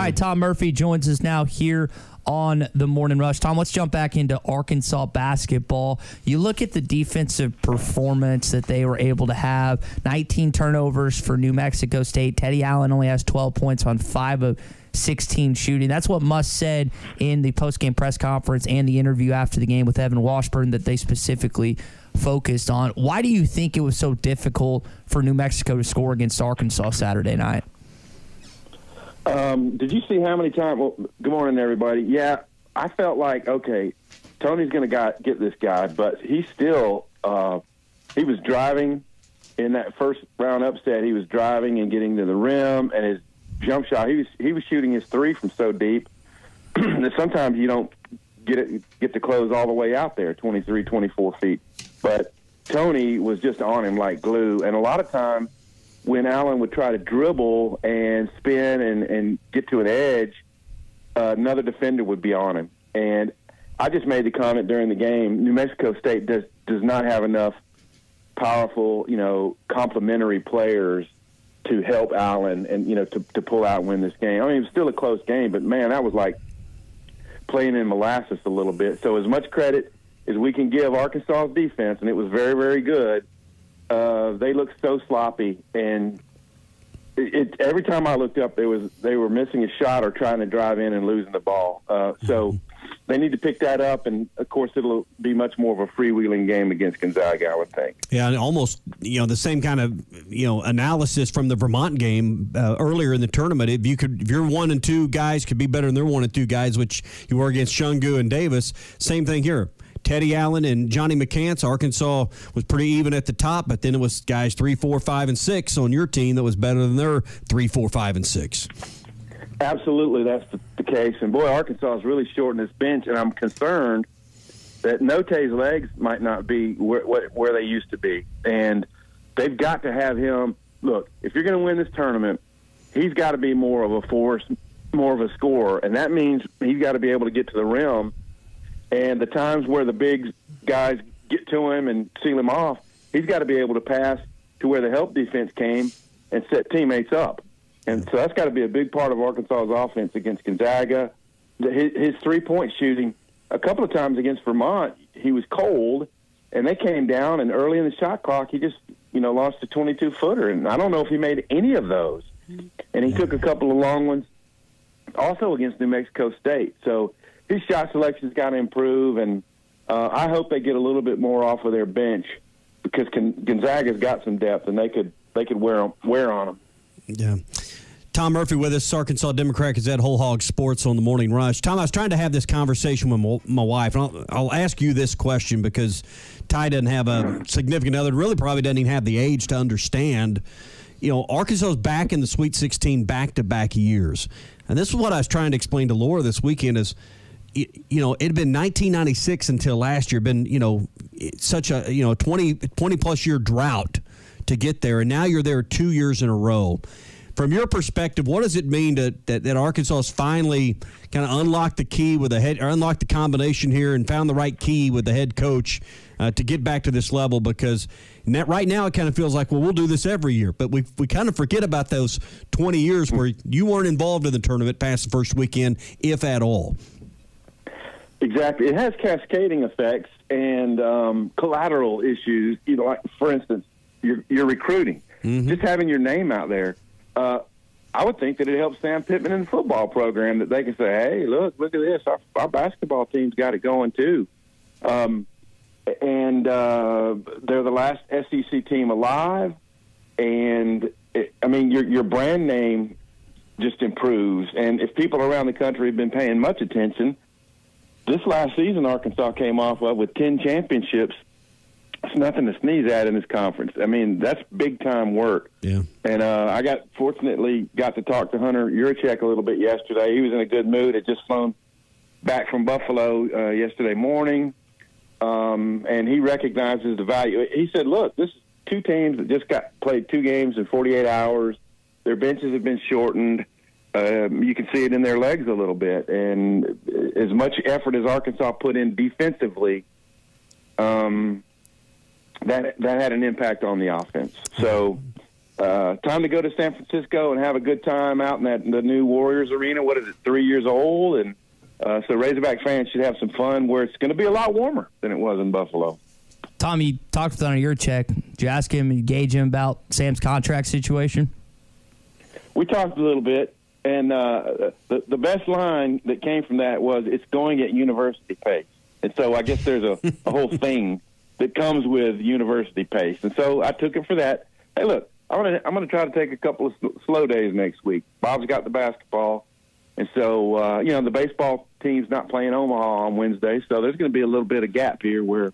right, Tom Murphy joins us now here on the Morning Rush. Tom, let's jump back into Arkansas basketball. You look at the defensive performance that they were able to have. 19 turnovers for New Mexico State. Teddy Allen only has 12 points on 5 of 16 shooting. That's what Muss said in the postgame press conference and the interview after the game with Evan Washburn that they specifically focused on. Why do you think it was so difficult for New Mexico to score against Arkansas Saturday night? Did you see how many times? Well, good morning, everybody. Yeah, I felt like, okay, Tony's going to get this guy, but he still he was driving in that first round upset. He was driving and getting to the rim, and his jump shot. He was shooting his three from so deep that sometimes you don't get to close all the way out there, 23, 24 feet. But Tony was just on him like glue, and a lot of times when Allen would try to dribble and spin and get to an edge, another defender would be on him. And I just made the comment during the game, New Mexico State does not have enough powerful, complementary players to help Allen and, to pull out and win this game. I mean, it was still a close game, but, man, that was like playing in molasses a little bit. So as much credit as we can give Arkansas's defense, and it was very, very good, they looked so sloppy, and every time I looked up, they were missing a shot or trying to drive in and losing the ball. So they need to pick that up, and of course it'll be much more of a freewheeling game against Gonzaga, I would think. Yeah, and almost the same kind of analysis from the Vermont game earlier in the tournament. If your 1 and 2 guys could be better than their 1 and 2 guys, which you were against Shungu and Davis, same thing here. Teddy Allen and Johnny McCants. Arkansas was pretty even at the top, but then it was guys 3, 4, 5, and 6 on your team that was better than their 3, 4, 5, and 6. Absolutely, that's the case. And, boy, Arkansas is really short in this bench, and I'm concerned that Note's legs might not be where they used to be. And they've got to have him – look, if you're going to win this tournament, he's got to be more of a force, more of a scorer, and that means he's got to be able to get to the rim. And the times where the big guys get to him and seal him off, he's got to be able to pass to where the help defense came and set teammates up. And so that's got to be a big part of Arkansas's offense against Gonzaga. His three-point shooting, a couple of times against Vermont, he was cold, and they came down, and early in the shot clock, he just, lost a 22-footer. And I don't know if he made any of those. And he took a couple of long ones also against New Mexico State. So his shot selection's got to improve, and I hope they get a little bit more off of their bench because Gonzaga's got some depth, and they could wear on them. Yeah. Tom Murphy with us, Arkansas Democrat Gazette, Whole Hog Sports on the Morning Rush. Tom, I was trying to have this conversation with my wife, and I'll ask you this question because Ty doesn't have a significant other, really probably doesn't even have the age to understand. Arkansas's back in the Sweet 16 back-to-back years. And this is what I was trying to explain to Laura this weekend is, it had been 1996 until last year, been, such a, 20-plus year drought to get there, and now you're there 2 years in a row. From your perspective, what does it mean that Arkansas has finally kind of unlocked the key with unlocked the combination here and found the right key with the head coach to get back to this level? Because right now it kind of feels like, well, we'll do this every year, but we kind of forget about those 20 years where you weren't involved in the tournament past the first weekend, if at all. Exactly. It has cascading effects and collateral issues. Like, for instance, your recruiting. Mm-hmm. Just having your name out there. I would think that it helps Sam Pittman in the football program that they can say, hey, look at this. Our basketball team's got it going too. And they're the last SEC team alive. And, your brand name just improves. And if people around the country have been paying much attention, this last season Arkansas came off with 10 championships. It's nothing to sneeze at in this conference. That's big-time work. Yeah. And I fortunately got to talk to Hunter Yurachek a little bit yesterday. He was in a good mood. Had just flown back from Buffalo yesterday morning, and he recognizes the value. He said, look, this is two teams that just played 2 games in 48 hours. Their benches have been shortened. You can see it in their legs a little bit. And as much effort as Arkansas put in defensively, that had an impact on the offense. So time to go to San Francisco and have a good time out in the new Warriors arena. What is it, 3 years old? And so Razorback fans should have some fun where it's going to be a lot warmer than it was in Buffalo. Tom, you talked with him on your check. Did you ask him and gauge him about Sam's contract situation? We talked a little bit, and the best line that came from that was, "It's going at university pace." And so I guess there's a whole thing that comes with university pace. And so I took it for that. Hey, look, I'm gonna try to take a couple of slow days next week. Bob's got the basketball, and so the baseball team's not playing Omaha on Wednesday, so there's going to be a little bit of gap here where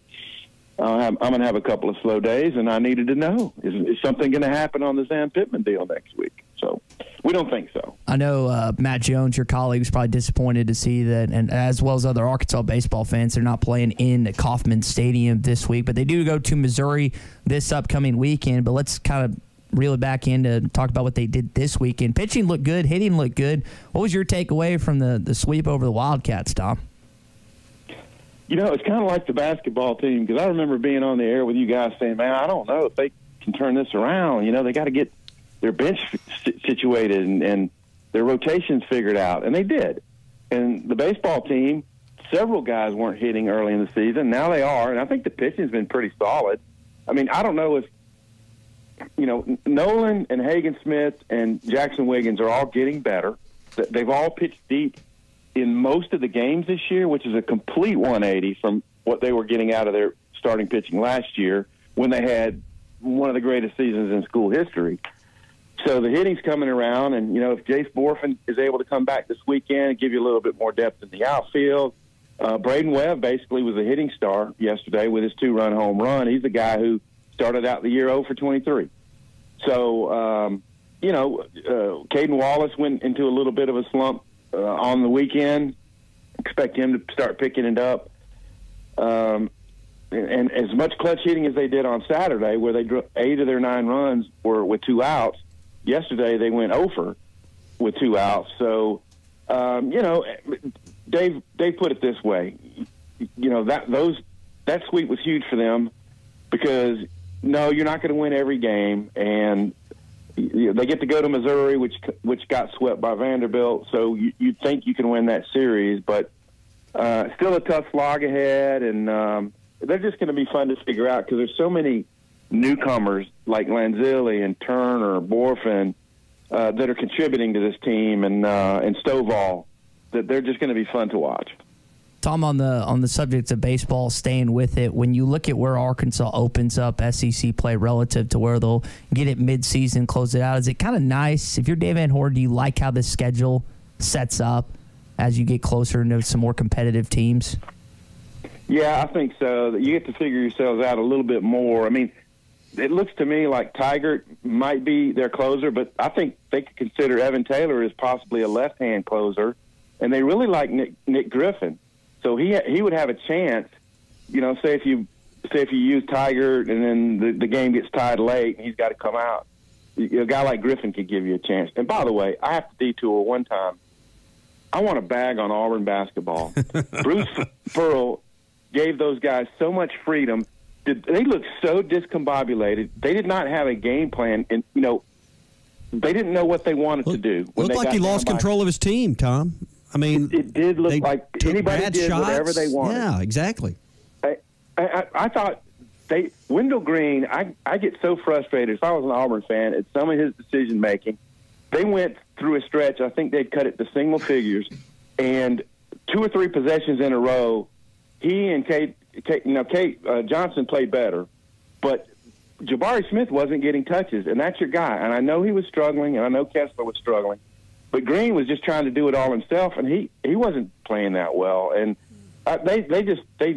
I'm going to have a couple of slow days, and I needed to know, is something going to happen on the Sam Pittman deal next week? So we don't think so. I know Matt Jones, your colleague, was probably disappointed to see that, and as well as other Arkansas baseball fans, they're not playing in Kauffman Stadium this week, but they do go to Missouri this upcoming weekend. But let's kind of reel it back in to talk about what they did this weekend. Pitching looked good, hitting looked good. What was your takeaway from the sweep over the Wildcats, Tom? It's kind of like the basketball team, because I remember being on the air with you guys saying, man, I don't know if they can turn this around. They got to get their bench situated and their rotations figured out, and they did. And the baseball team, several guys weren't hitting early in the season. Now they are, and I think the pitching's been pretty solid. I mean, I don't know if, Nolan and Hagen Smith and Jackson Wiggins are all getting better. They've all pitched deep in most of the games this year, which is a complete 180 from what they were getting out of their starting pitching last year when they had one of the greatest seasons in school history. So the hitting's coming around, and, if Jace Borfin is able to come back this weekend and give you a little bit more depth in the outfield, Braden Webb basically was a hitting star yesterday with his 2-run home run. He's the guy who started out the year 0 for 23. So, Caden Wallace went into a little bit of a slump on the weekend. Expect him to start picking it up. And as much clutch hitting as they did on Saturday, where they drew 8 of their 9 runs were with 2 outs, yesterday they went over with 2 outs. So, Dave put it this way. That sweep was huge for them because, no, you're not going to win every game, and they get to go to Missouri, which got swept by Vanderbilt, so you'd think you can win that series, but still a tough slog ahead, and they're just going to be fun to figure out because there's so many newcomers like Lanzilli and Turner, Borfin, that are contributing to this team, and Stovall, that they're just going to be fun to watch. Tom, on the subject of baseball, staying with it, when you look at where Arkansas opens up SEC play relative to where they'll get it midseason, close it out, is it kind of nice? If you're Dave Van Horn, do you like how this schedule sets up as you get closer into some more competitive teams? Yeah, I think so. You get to figure yourselves out a little bit more. I mean, it looks to me like Tigert might be their closer, but I think they could consider Evan Taylor as possibly a left-hand closer, and they really like Nick Griffin. So he would have a chance, say if you use Tiger and then the game gets tied late and he's got to come out, a guy like Griffin could give you a chance. And by the way, I have to detour one time. I want to bag on Auburn basketball. Bruce Pearl gave those guys so much freedom. They looked so discombobulated. They did not have a game plan, and they didn't know what they wanted to do. Looked like he lost control of his team, Tom. I mean, it did look like anybody did shots. Whatever they wanted. Yeah, exactly. I thought Wendell Green, I get so frustrated. If I was an Auburn fan, at some of his decision making, they went through a stretch. I think they'd cut it to single figures, and 2 or 3 possessions in a row, he and Kate Johnson played better, but Jabari Smith wasn't getting touches, and that's your guy. And I know he was struggling, and I know Kessler was struggling. But Green was just trying to do it all himself, and he wasn't playing that well. And they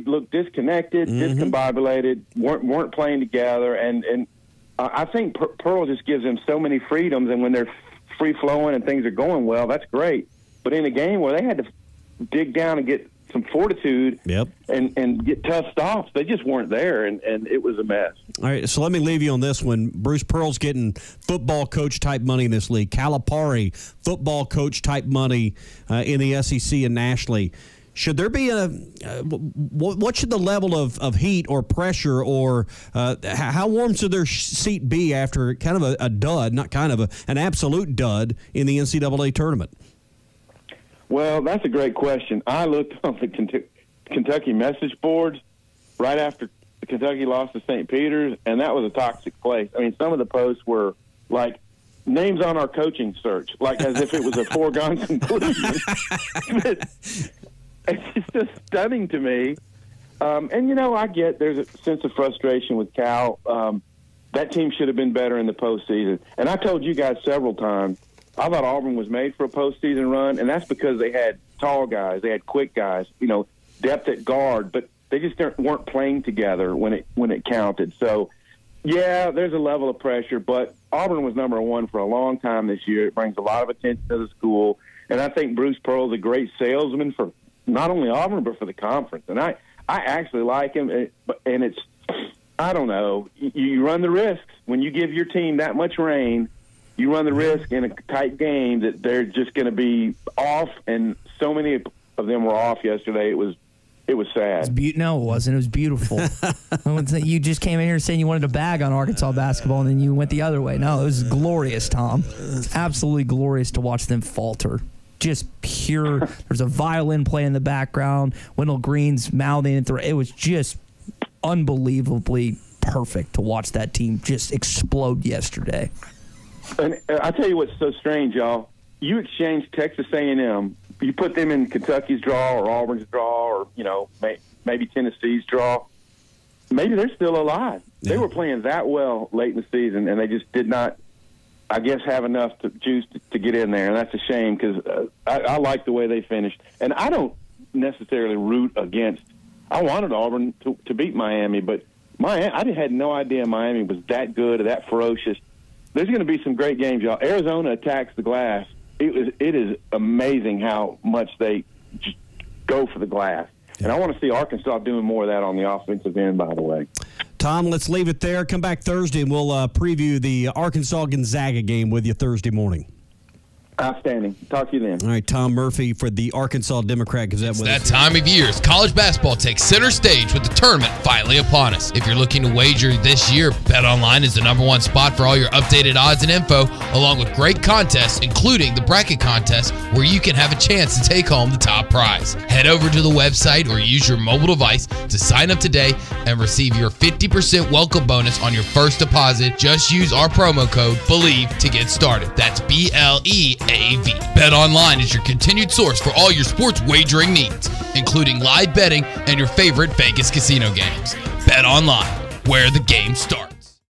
looked disconnected, discombobulated, weren't playing together. And I think Pearl just gives them so many freedoms. And when they're free flowing and things are going well, that's great. But in a game where they had to dig down and get some fortitude and get tough stops, they just weren't there, and it was a mess. All right, so let me leave you on this one. Bruce Pearl's getting football coach-type money in this league. Calipari, football coach-type money in the SEC and nationally. Should there be what should the level of heat or pressure or how warm should their seat be after kind of a dud, not kind of an absolute dud in the NCAA tournament? Well, that's a great question. I looked on the Kentucky message boards right after Kentucky lost to St. Peter's, and that was a toxic place. I mean, some of the posts were like, names on our coaching search, like as if it was a foregone conclusion. It's just stunning to me. And, I get there's a sense of frustration with Cal. That team should have been better in the postseason. And I told you guys several times, I thought Auburn was made for a postseason run, and that's because they had tall guys, they had quick guys, depth at guard, but they just weren't playing together when it counted. So, yeah, there's a level of pressure, but Auburn was number one for a long time this year. It brings a lot of attention to the school, and I think Bruce Pearl's a great salesman for not only Auburn but for the conference. And I actually like him, and it's I don't know. You run the risk when you give your team that much rain. You run the risk in a tight game that they're just going to be off, and so many of them were off yesterday. It was sad. No, it wasn't. It was beautiful. You just came in here saying you wanted to bag on Arkansas basketball, and then you went the other way. No, it was glorious, Tom. It's absolutely glorious to watch them falter. Just pure. There's a violin playing in the background. Wendell Green's mouthing it. It was just unbelievably perfect to watch that team just explode yesterday. And I tell you what's so strange, y'all. You exchange Texas A&M. You put them in Kentucky's draw or Auburn's draw or, maybe Tennessee's draw. Maybe they're still alive. Yeah. They were playing that well late in the season, and they just did not, I guess, have enough juice to get in there. And that's a shame because I like the way they finished. And I don't necessarily root against – I wanted Auburn to beat Miami, but I had no idea Miami was that good or that ferocious. There's going to be some great games, y'all. Arizona attacks the glass. It is amazing how much they go for the glass. And I want to see Arkansas doing more of that on the offensive end, by the way. Tom, let's leave it there. Come back Thursday, and we'll preview the Arkansas-Gonzaga game with you Thursday morning. Outstanding. Talk to you then. All right, Tom Murphy for the Arkansas Democrat-Gazette. It's that time of year as college basketball takes center stage with the tournament finally upon us. If you're looking to wager this year, BetOnline is the #1 spot for all your updated odds and info, along with great contests, including the bracket contest, where you can have a chance to take home the top prize. Head over to the website or use your mobile device to sign up today and receive your 50% welcome bonus on your first deposit. Just use our promo code BELIEVE to get started. That's BLEAV. BetOnline is your continued source for all your sports wagering needs, including live betting and your favorite Vegas casino games. BetOnline, where the game starts.